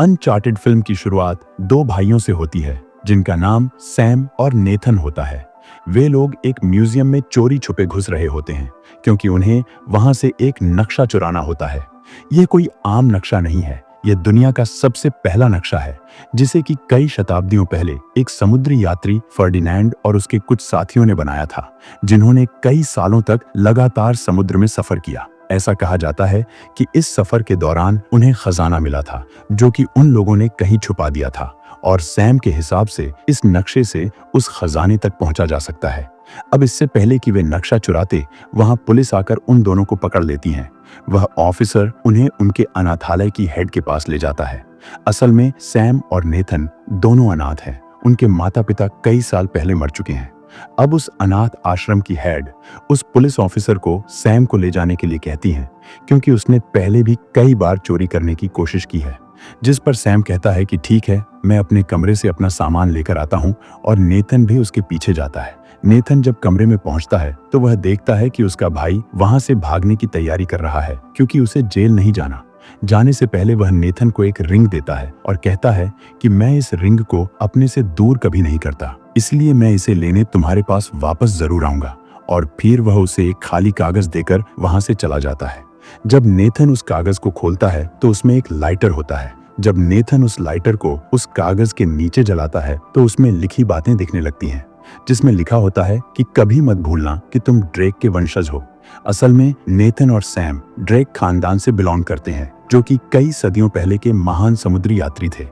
Uncharted film की शुरुआत दो भाइयों से होती है जिनका नाम सैम और नेथन होता है। वे लोग एक म्यूजियम में चोरी छुपे घुस रहे होते हैं क्योंकि उन्हें वहां से एक नक्शा चुराना होता है। यह कोई आम नक्शा नहीं है, यह दुनिया का सबसे पहला नक्शा है जिसे कि कई शताब्दियों पहले एक समुद्री यात्री फर्डिनैंड और उसके कुछ साथियों ने बनाया था, जिन्होंने कई सालों तक लगातार समुद्र में सफर किया। ऐसा कहा जाता है कि इस सफर के दौरान उन्हें खजाना मिला था जो कि उन लोगों ने कहीं छुपा दिया था, और सैम के हिसाब से इस नक्शे से उस खजाने तक पहुंचा जा सकता है। अब इससे पहले कि वे नक्शा चुराते, वहां पुलिस आकर उन दोनों को पकड़ लेती है। वह ऑफिसर उन्हें उनके अनाथालय की हेड के पास ले जाता है। असल में सैम और नेथन दोनों अनाथ हैं। उनके माता पिता कई साल पहले मर चुके हैं। अब उस अनाथ आश्रम की हेड उस पुलिस ऑफिसर को सैम को ले जाने के लिए कहती है क्योंकि उसने पहले भी कई बार चोरी करने की कोशिश की है। जिस पर सैम कहता है कि ठीक है, मैं अपने कमरे से अपना सामान लेकर आता हूं, और नेथन भी उसके पीछे जाता है। नेथन जब कमरे में पहुंचता है तो वह देखता है कि उसका भाई वहां से भागने की तैयारी कर रहा है क्योंकि उसे जेल नहीं जाना। जाने से पहले वह नेथन को एक रिंग देता है और कहता है कि मैं इस रिंग को अपने से दूर कभी नहीं करता, इसलिए मैं इसे लेने तुम्हारे पास वापस जरूर आऊंगा। और फिर वह उसे एक खाली कागज देकर वहां से चला जाता है। जब नेथन उस कागज को खोलता है तो उसमें एक लाइटर होता है। जब नेथन उस लाइटर को उस कागज के नीचे जलाता है तो उसमें लिखी बातें दिखने लगती हैं, जिसमें लिखा होता है कि कभी मत भूलना कि तुम ड्रेक के वंशज हो। असल में नेथन और सैम ड्रेक खानदान से बिलोंग करते हैं, जो कि कई सदियों पहले के महान समुद्री यात्री थे।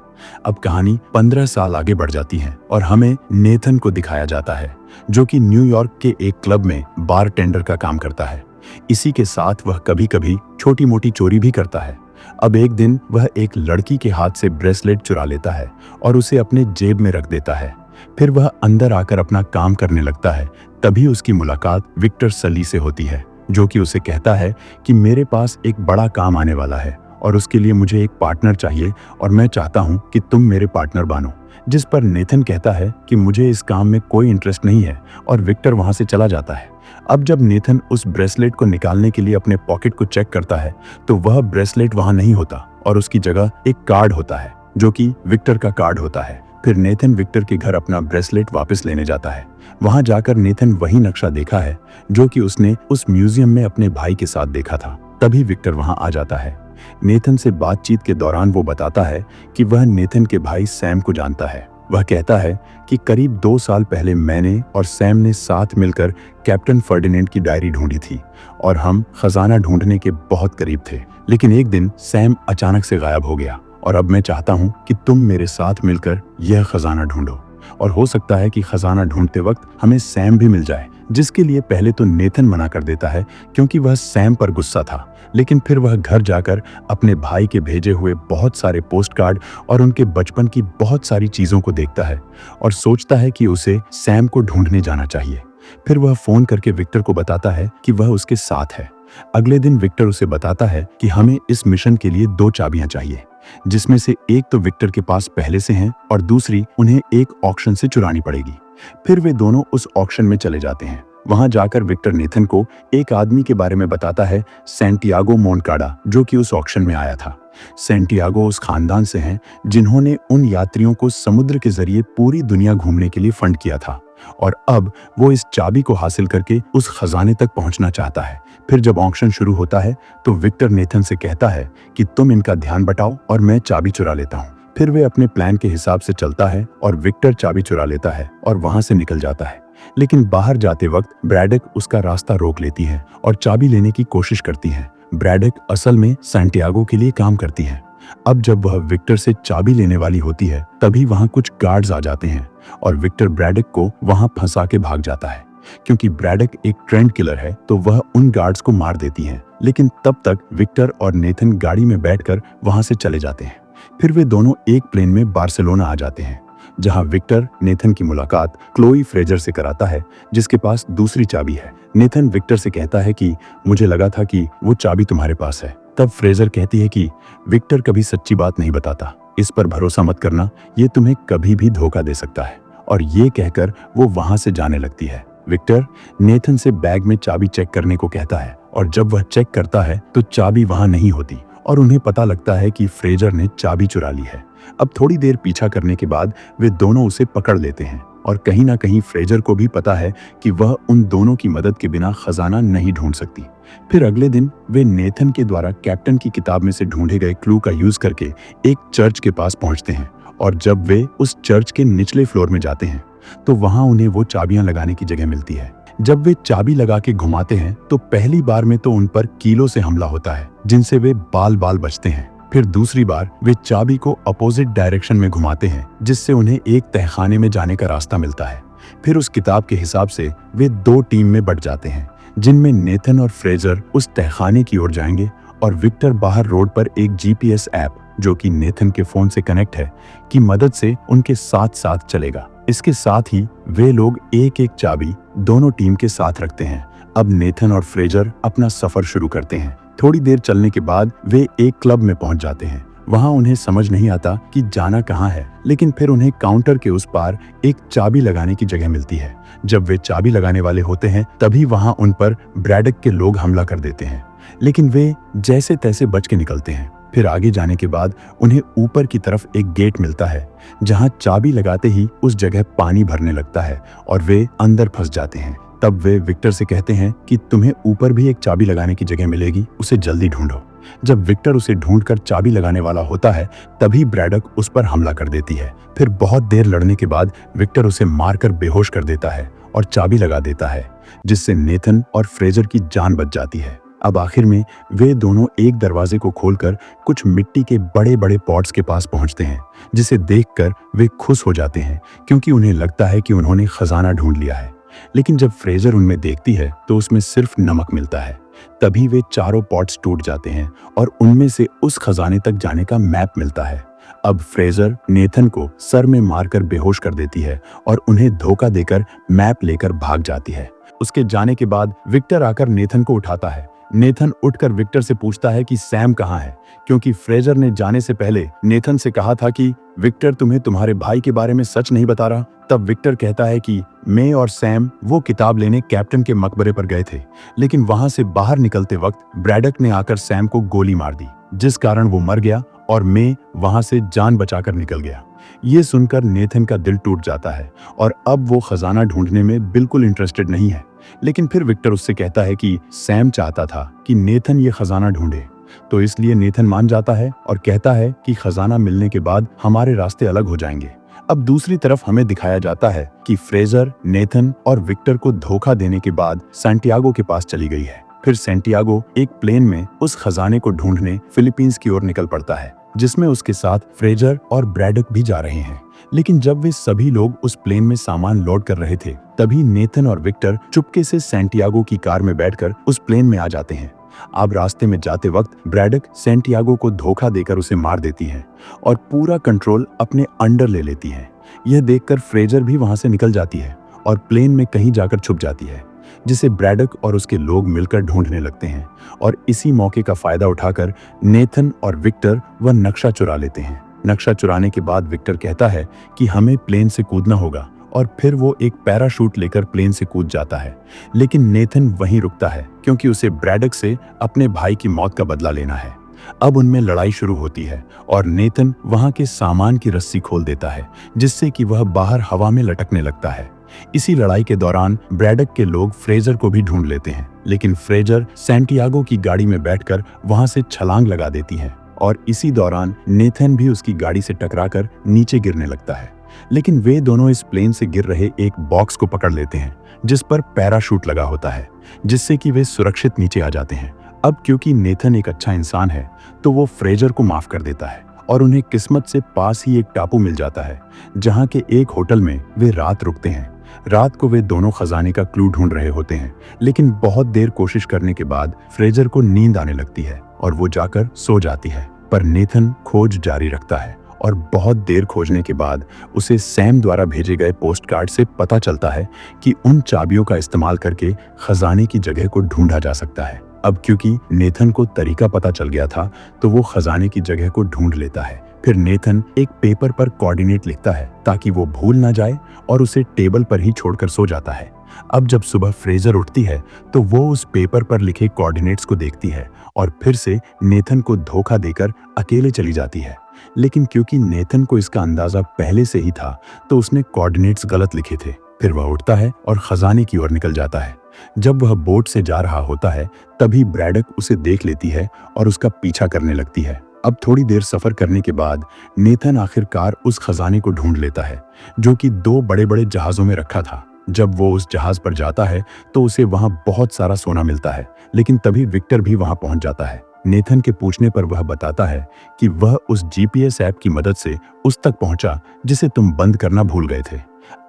अब कहानी 15 साल आगे बढ़ जाती है और हमें नेथन को दिखाया जाता है, जो कि न्यूयॉर्क के एक क्लब में बारटेंडर का काम करता है। इसी के साथ वह कभी कभी छोटी मोटी चोरी भी करता है। अब एक दिन वह एक लड़की के हाथ से ब्रेसलेट चुरा लेता है और उसे अपने जेब में रख देता है। फिर वह अंदर आकर अपना काम करने लगता है। तभी उसकी मुलाकात विक्टर सली से होती है, जो कि उसे कहता है कि मेरे पास एक बड़ा काम आने वाला है और उसके लिए मुझे एक पार्टनर चाहिए और मैं चाहता हूं कि तुम मेरे पार्टनर बनो। जिस पर नेथन कहता है कि मुझे इस काम में कोई इंटरेस्ट नहीं है, और विक्टर वहां से चला जाता है। अब जब नेथन उस ब्रेसलेट को निकालने के लिए अपने पॉकेट को चेक करता है तो वह ब्रेसलेट वहां नहीं होता और उसकी जगह एक कार्ड होता है, जो कि विक्टर का कार्ड होता है। फिर नेथन विक्टर के घर अपना ब्रेसलेट वापस लेने जाता है। वहां जाकर नेथन वही नक्शा देखा है जो कि उसने उस म्यूजियम में अपने भाई के साथ देखा था। तभी विक्टर वहां आ जाता है। नेथन से बातचीत के दौरान वो बताता है कि वह नेथन के भाई सैम को जानता है। वह कहता है कि करीब 2 साल पहले मैंने और सैम ने साथ मिलकर कैप्टन फर्डिनेंड की डायरी ढूंढी थी और हम खजाना ढूंढने के बहुत करीब थे। लेकिन एक दिन सैम अचानक से गायब हो गया, और अब मैं चाहता हूं कि तुम मेरे साथ मिलकर यह खजाना ढूंढो, और हो सकता है कि खजाना ढूंढते वक्त हमें सैम भी मिल जाए। जिसके लिए पहले तो नेथन मना कर देता है क्योंकि वह सैम पर गुस्सा था, लेकिन फिर वह घर जाकर अपने भाई के भेजे हुए बहुत सारे पोस्ट कार्ड और उनके बचपन की बहुत सारी चीजों को देखता है और सोचता है कि उसे सैम को ढूंढने जाना चाहिए। फिर वह फोन करके विक्टर को बताता है कि वह उसके साथ है। अगले दिन विक्टर उसे बताता है कि हमें इस मिशन के लिए 2 चाबियां चाहिए, जिसमें से एक तो विक्टर के पास पहले से है और दूसरी उन्हें एक ऑक्शन से चुरानी पड़ेगी। फिर वे दोनों उस ऑक्शन में चले जाते हैं। वहां जाकर विक्टर नेथन को एक आदमी के बारे में बताता है, सैंटियागो मोनकाडा, जो कि उस ऑक्शन में आया था। सैंटियागो उस खानदान से हैं जिन्होंने उन यात्रियों को समुद्र के जरिए पूरी दुनिया घूमने के लिए फंड किया था, और अब वो इस चाबी को हासिल करके उस खजाने तक पहुंचना चाहता है। फिर जब ऑक्शन शुरू होता है तो विक्टर नेथन से कहता है कि तुम इनका ध्यान बटाओ और मैं चाबी चुरा लेता हूँ। फिर वे अपने प्लान के हिसाब से चलता है और विक्टर चाबी चुरा लेता है और वहां से निकल जाता है। लेकिन बाहर जाते वक्त ब्रैडक उसका रास्ता रोक लेती है और चाबी लेने की कोशिश करती है। ब्रैडक असल में सैंटियागो के लिए काम करती है। अब जब वह विक्टर से चाबी लेने वाली होती है तभी वहां कुछ गार्ड्स आ जाते हैं और विक्टर ब्रैडक को वहां फंसा के भाग जाता है। क्योंकि ब्रैडक एक ट्रेंड किलर है तो वह उन गार्ड्स को मार देती है, लेकिन तब तक विक्टर और नेथन गाड़ी में बैठकर वहां से चले जाते हैं। फिर वे दोनों एक प्लेन में बार्सिलोना आ जाते हैं, जहां विक्टर नेथन की मुलाकात क्लोई फ्रेजर से कराता है, जिसके पास दूसरी चाबी है। नेथन विक्टर से कहता है कि मुझे लगा था कि वो चाबी तुम्हारे पास है। तब फ्रेजर कहती है कि विक्टर कभी सच्ची बात नहीं बताता, इस पर भरोसा मत करना, ये तुम्हें कभी भी धोखा दे सकता है। और ये कहकर वो वहां से जाने लगती है। विक्टर नेथन से बैग में चाबी चेक करने को कहता है और जब वह चेक करता है तो चाबी वहां नहीं होती और उन्हें पता लगता है कि फ्रेजर ने चाबी चुरा ली है। अब थोड़ी देर पीछा करने के बाद वे दोनों उसे पकड़ लेते हैं और कहीं ना कहीं फ्रेजर को भी पता है कि वह उन दोनों की मदद के बिना खजाना नहीं ढूंढ सकती। फिर अगले दिन वे नेथन के द्वारा कैप्टन की किताब में से ढूंढे गए क्लू का यूज करके एक चर्च के पास पहुंचते हैं और जब वे उस चर्च के निचले फ्लोर में जाते हैं तो वहां उन्हें वो चाबियां लगाने की जगह मिलती है। जब वे चाबी लगा के घुमाते हैं तो पहली बार में तो उन पर कीलों से हमला होता है जिनसे वे बाल बाल बचते हैं। फिर दूसरी बार वे चाबी को अपोजिट डायरेक्शन में घुमाते हैं जिससे उन्हें एक तहखाने में जाने का रास्ता मिलता है। फिर उस किताब के हिसाब से वे दो टीम में बंट जाते हैं जिनमें नेथन और फ्रेजर उस तहखाने की ओर जाएंगे और विक्टर बाहर रोड पर एक जीपीएस ऐप जो कि नेथन के फोन से कनेक्ट है की मदद से उनके साथ साथ चलेगा। इसके साथ ही वे लोग एक एक चाबी दोनों टीम के साथ रखते हैं। अब नेथन और फ्रेजर अपना सफर शुरू करते हैं। थोड़ी देर चलने के बाद वे एक क्लब में पहुंच जाते हैं। वहां उन्हें समझ नहीं आता कि जाना कहां है, लेकिन फिर उन्हें काउंटर के उस पार एक चाबी लगाने की जगह मिलती है। जब वे चाबी लगाने वाले होते हैं तभी वहां उन पर ब्रैडक के लोग हमला कर देते हैं, लेकिन वे जैसे तैसे बच के निकलते हैं। फिर आगे जाने के बाद उन्हें ऊपर की तरफ एक गेट मिलता है जहां चाबी लगाते ही उस जगह पानी भरने लगता है और वे अंदर फंस जाते हैं। तब वे विक्टर से कहते हैं कि तुम्हें ऊपर भी एक चाबी लगाने की जगह मिलेगी, उसे जल्दी ढूंढो। जब विक्टर उसे ढूंढकर चाबी लगाने वाला होता है तभी ब्रैडक उस पर हमला कर देती है। फिर बहुत देर लड़ने के बाद विक्टर उसे मारकर बेहोश कर देता है और चाबी लगा देता है, जिससे नेथन और फ्रेजर की जान बच जाती है। अब आखिर में वे दोनों एक दरवाजे को खोलकर कुछ मिट्टी के बड़े बड़े पॉट्स के पास पहुंचते हैं, जिसे देखकर वे खुश हो जाते हैं क्योंकि उन्हें लगता है कि उन्होंने खजाना ढूंढ लिया है। लेकिन जब फ्रेजर उनमें देखती है तो उसमें सिर्फ नमक मिलता है। तभी वे चारों पॉट्स टूट जाते हैं और उनमें से उस खजाने तक जाने का मैप मिलता है। अब फ्रेजर नेथन को सर में मारकर बेहोश कर देती है और उन्हें धोखा देकर मैप लेकर भाग जाती है। उसके जाने के बाद विक्टर आकर नेथन को उठाता है। नेथन उठकर विक्टर से पूछता है कि सैम कहाँ है, क्योंकि फ्रेजर ने जाने से पहले नेथन से कहा था कि विक्टर तुम्हें तुम्हारे भाई के बारे में सच नहीं बता रहा। तब विक्टर कहता है कि मैं और सैम वो किताब लेने कैप्टन के मकबरे पर गए थे, लेकिन वहां से बाहर निकलते वक्त ब्रैडक ने आकर सैम को गोली मार दी, जिस कारण वो मर गया और मैं वहां से जान बचाकर निकल गया। ये सुनकर नेथन का दिल टूट जाता है और अब वो खजाना ढूंढने में बिल्कुल इंटरेस्टेड नहीं है। लेकिन फिर विक्टर उससे कहता है कि सैम चाहता था कि नेथन ये खजाना ढूंढे, तो इसलिए नेथन मान जाता है और कहता है कि खजाना मिलने के बाद हमारे रास्ते अलग हो जाएंगे। अब दूसरी तरफ हमें दिखाया जाता है कि फ्रेजर नेथन और विक्टर को धोखा देने के बाद सैंटियागो के पास चली गई है। फिर सैंटियागो एक प्लेन में उस खजाने को ढूंढने फिलीपींस की ओर निकल पड़ता है, जिसमें उसके साथ फ्रेजर और ब्रैडक भी जा रहे हैं। लेकिन जब वे सभी लोग उस प्लेन में सामान लोड कर रहे थे तभी नेथन और विक्टर चुपके से सैंटियागो की कार में बैठकर उस प्लेन में आ जाते हैं। अब रास्ते में जाते वक्त ब्रैडक सैंटियागो को धोखा देकर उसे मार देती है और पूरा कंट्रोल अपने अंडर ले लेती है। यह देखकर फ्रेजर भी वहां से निकल जाती है और प्लेन में कहीं जाकर छुप जाती है, जिसे ब्रैडक और उसके लोग मिलकर ढूंढने लगते हैं। और इसी मौके का फायदा उठाकर नेथन और विक्टर वह नक्शा चुरा लेते हैं। नक्शा चुराने के बाद विक्टर कहता है कि हमें प्लेन से कूदना होगा और फिर वो एक पैराशूट लेकर प्लेन से कूद जाता है। लेकिन नेथन वहीं रुकता है क्योंकि उसे ब्रैडक से अपने भाई की मौत का बदला लेना है। अब उनमें लड़ाई शुरू होती है और नेथन वहां के सामान की रस्सी खोल देता है, जिससे कि वह बाहर हवा में लटकने लगता है। इसी लड़ाई के दौरान ब्रैडक के लोग फ्रेजर को भी ढूंढ लेते हैं, लेकिन फ्रेजर सैंटियागो की गाड़ी में बैठकर वहां से छलांग लगा देती है और इसी दौरान नेथन भी उसकी गाड़ी से टकराकर नीचे गिरने लगता है। लेकिन वे दोनों इस प्लेन से गिर रहे एक बॉक्स को पकड़ लेते हैं जिस पर पैराशूट लगा होता है, जिससे कि वे सुरक्षित नीचे आ जाते हैं। अब क्योंकि नेथन एक अच्छा इंसान है तो वो फ्रेजर को माफ कर देता है और उन्हें किस्मत से पास ही एक टापू मिल जाता है जहां के एक होटल में वे रात रुकते हैं। रात को वे दोनों खजाने का क्लू ढूंढ रहे होते हैं, लेकिन बहुत देर कोशिश करने के बाद फ्रेजर को नींद आने लगती है और वो जाकर सो जाती है। पर नेथन खोज जारी रखता है और बहुत देर खोजने के बाद उसे सैम द्वारा भेजे गए पोस्ट कार्ड से पता चलता है कि उन चाबियों का इस्तेमाल करके खजाने की जगह को ढूंढा जा सकता है। अब क्योंकि नेथन को तरीका पता चल गया था तो वो खजाने की जगह को ढूंढ लेता है। फिर नेथन एक पेपर पर कोऑर्डिनेट लिखता है ताकि वो भूल ना जाए और उसे टेबल पर ही छोड़कर सो जाता है। अब जब सुबह फ्रेजर उठती है तो वो उस पेपर पर लिखे कोऑर्डिनेट्स को देखती है और फिर से नेथन को धोखा देकर अकेले चली जाती है। लेकिन क्योंकि नेथन को इसका अंदाजा पहले से ही था तो उसने कोऑर्डिनेट्स गलत लिखे थे। फिर वह उठता है और खजाने की ओर निकल जाता है। जब वह बोट से जा रहा होता है तभी ब्रैडक उसे देख लेती है और उसका पीछा करने लगती है। अब थोड़ी देर सफर करने के बाद नेथन आखिरकार उस खजाने को ढूंढ लेता है जो कि 2 बड़े-बड़े जहाजों में रखा था। जब वो उस जहाज पर जाता है तो उसे वहां बहुत सारा सोना मिलता है, लेकिन तभी विक्टर भी वहां पहुंच जाता है। नेथन के पूछने पर वह बताता है कि वह उस जीपीएस ऐप की मदद से उस तक पहुंचा जिसे तुम बंद करना भूल गए थे।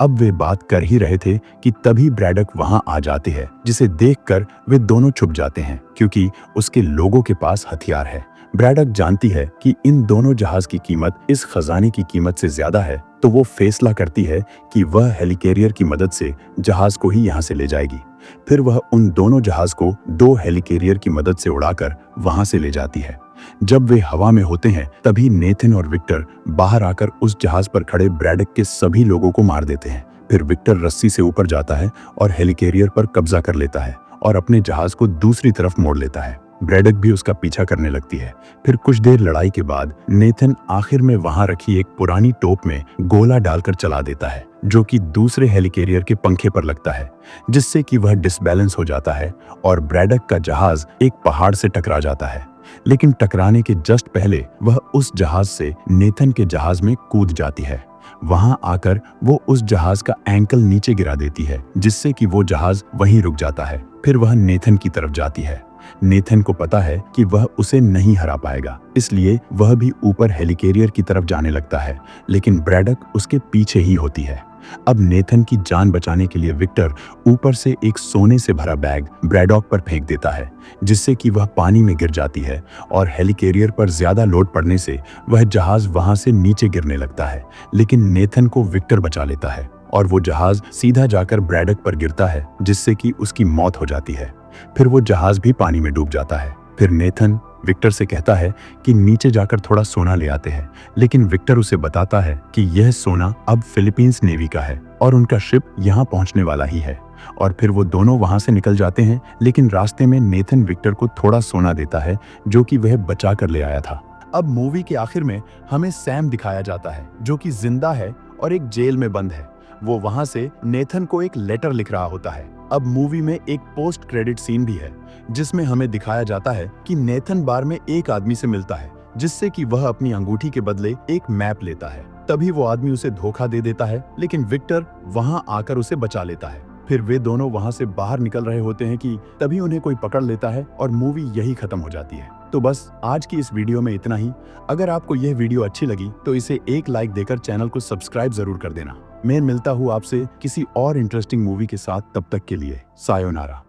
अब वे बात कर ही रहे थे कि तभी ब्रैडक वहां आ जाते हैं, जिसे देखकर वे दोनों छुप जाते हैं क्योंकि उसके लोगों के पास हथियार है। ब्रैडक जानती है कि इन दोनों जहाज की कीमत इस खजाने की कीमत से ज्यादा है, तो वो फैसला करती है कि वह हेलिकैरियर की मदद से जहाज को ही यहाँ से ले जाएगी। फिर वह उन दोनों जहाज को 2 हेलिकैरियर की मदद से उड़ाकर वहां से ले जाती है। जब वे हवा में होते हैं तभी नेथन और विक्टर बाहर आकर उस जहाज पर खड़े ब्रैडक के सभी लोगों को मार देते हैं। फिर विक्टर रस्सी से ऊपर जाता है और हेलिकैरियर पर कब्जा कर लेता है और अपने जहाज को दूसरी तरफ मोड़ लेता है। ब्रैडक भी उसका पीछा करने लगती है। फिर कुछ देर लड़ाई के बाद नेथन आखिर में वहां रखी एक पुरानी टोप में गोला डालकर चला देता है जो कि दूसरे हेलिकैरियर के पंखे पर लगता है, जिससे कि वह डिसबैलेंस हो जाता है और ब्रैडक का जहाज एक पहाड़ से टकरा जाता है। लेकिन टकराने के जस्ट पहले वह उस जहाज से नेथन के जहाज में कूद जाती है। वहां आकर वो उस जहाज का एंकल नीचे गिरा देती है, जिससे कि वो जहाज वहीं रुक जाता है। फिर वह नेथन की तरफ जाती है। नेथन को पता है कि वह उसे नहीं हरा पाएगा, इसलिए वह भी ऊपर हेलिकैरियर की तरफ जाने लगता है, लेकिन ब्रैडक उसके पीछे ही होती है। अब नेथन की जान बचाने के लिए विक्टर ऊपर से एक सोने से भरा बैग ब्रैडॉक पर फेंक देता है, जिससे कि वह पानी में गिर जाती है और हेलिकैरियर पर ज्यादा लोड पड़ने से वह जहाज वहां से नीचे गिरने लगता है। लेकिन नेथन को विक्टर बचा लेता है और वो जहाज सीधा जाकर ब्रैडक पर गिरता है, जिससे कि उसकी मौत हो जाती है। फिर वो जहाज भी पानी में डूब जाता है। फिर नेथन विक्टर से कहता है कि नीचे जाकर थोड़ा सोना ले आते हैं, लेकिन विक्टर उसे बताता है कि यह सोना अब फिलीपींस नेवी का है और उनका शिप यहाँ पहुँचने वाला ही है। और फिर वो दोनों वहां से निकल जाते हैं, लेकिन रास्ते में नेथन विक्टर को थोड़ा सोना देता है जो कि वह बचा कर ले आया था। अब मूवी के आखिर में हमें सैम दिखाया जाता है जो कि जिंदा है और एक जेल में बंद है। वो वहां से नेथन को एक लेटर लिख रहा होता है। अब मूवी में एक पोस्ट क्रेडिट सीन भी है जिसमें हमें दिखाया जाता है कि नेथन बार में एक आदमी से मिलता है, जिससे कि वह अपनी अंगूठी के बदले एक मैप लेता है। तभी वो आदमी उसे धोखा दे देता है, लेकिन विक्टर वहां आकर उसे बचा लेता है। फिर वे दोनों वहां से बाहर निकल रहे होते हैं कि तभी उन्हें कोई पकड़ लेता है और मूवी यही खत्म हो जाती है। तो बस आज की इस वीडियो में इतना ही। अगर आपको यह वीडियो अच्छी लगी तो इसे एक लाइक देकर चैनल को सब्सक्राइब जरूर कर देना। मैं मिलता हूँ आपसे किसी और इंटरेस्टिंग मूवी के साथ। तब तक के लिए सायोनारा।